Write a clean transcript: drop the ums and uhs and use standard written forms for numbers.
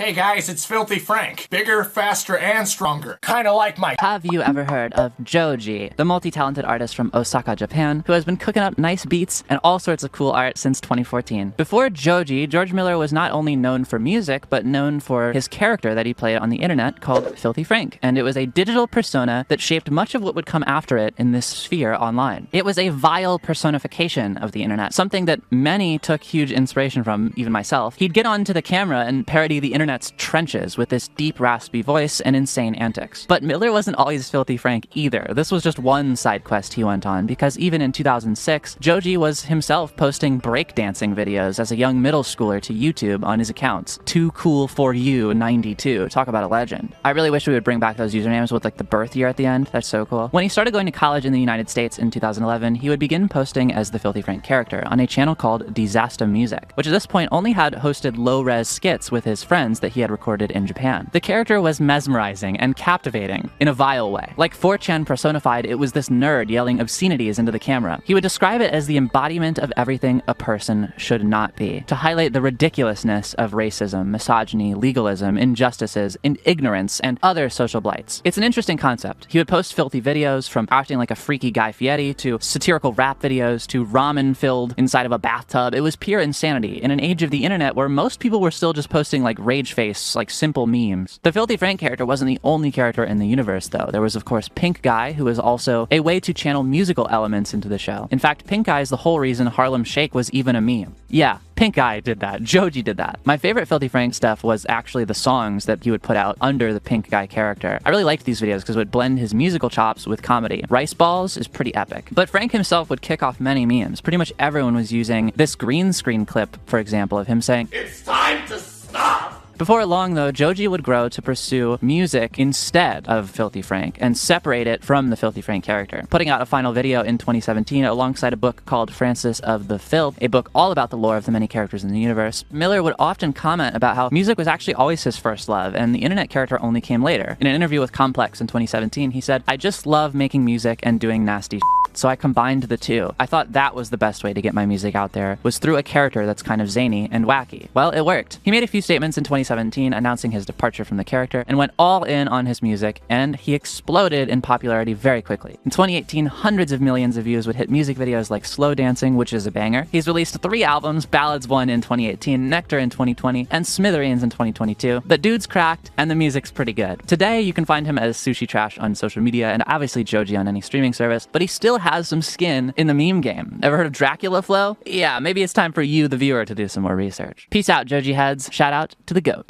Hey guys, it's Filthy Frank. Bigger, faster, and stronger. Kinda like my— Have you ever heard of Joji, the multi-talented artist from Osaka, Japan, who has been cooking up nice beats and all sorts of cool art since 2014? Before Joji, George Miller was not only known for music, but known for his character that he played on the internet called Filthy Frank, and it was a digital persona that shaped much of what would come after it in this sphere online. It was a vile personification of the internet, something that many took huge inspiration from, even myself. He'd get onto the camera and parody the internet's trenches with this deep, raspy voice and insane antics. But Miller wasn't always Filthy Frank either. This was just one side quest he went on, because even in 2006, Joji was himself posting breakdancing videos as a young middle schooler to YouTube on his accounts. Too Cool For You 92. Talk about a legend. I really wish we would bring back those usernames with like the birth year at the end. That's so cool. When he started going to college in the United States in 2011, he would begin posting as the Filthy Frank character on a channel called Disaster Music, which at this point only had hosted low-res skits with his friends that he had recorded in Japan. The character was mesmerizing and captivating in a vile way. Like 4chan personified, it was this nerd yelling obscenities into the camera. He would describe it as the embodiment of everything a person should not be, to highlight the ridiculousness of racism, misogyny, legalism, injustices, and ignorance, and other social blights. It's an interesting concept. He would post filthy videos, from acting like a freaky Guy Fieri to satirical rap videos to ramen filled inside of a bathtub. It was pure insanity in an age of the internet where most people were still just posting like rage face, like simple memes. The Filthy Frank character wasn't the only character in the universe though. There was of course Pink Guy, who was also a way to channel musical elements into the show. In fact, Pink Guy is the whole reason Harlem Shake was even a meme. Yeah, Pink Guy did that. Joji did that. My favorite Filthy Frank stuff was actually the songs that he would put out under the Pink Guy character. I really liked these videos because it would blend his musical chops with comedy. Rice Balls is pretty epic. But Frank himself would kick off many memes. Pretty much everyone was using this green screen clip, for example, of him saying, It's time to stop! Before long, though, Joji would grow to pursue music instead of Filthy Frank and separate it from the Filthy Frank character, putting out a final video in 2017 alongside a book called Francis of the Filth, a book all about the lore of the many characters in the universe. Miller would often comment about how music was actually always his first love, and the internet character only came later. In an interview with Complex in 2017, he said, "I just love making music and doing nasty shit, so I combined the two. I thought that was the best way to get my music out there, was through a character that's kind of zany and wacky." Well, it worked. He made a few statements in 2017 announcing his departure from the character and went all in on his music, and he exploded in popularity very quickly. In 2018, hundreds of millions of views would hit music videos like Slow Dancing, which is a banger. He's released 3 albums, Ballads 1 in 2018, Nectar in 2020, and Smithereens in 2022. The dude's cracked, and the music's pretty good. Today, you can find him as Sushi Trash on social media, and obviously Joji on any streaming service, but he still has some skin in the meme game. Ever heard of Dracula Flow? Yeah, maybe it's time for you, the viewer, to do some more research. Peace out, Joji heads. Shout out to the GOAT.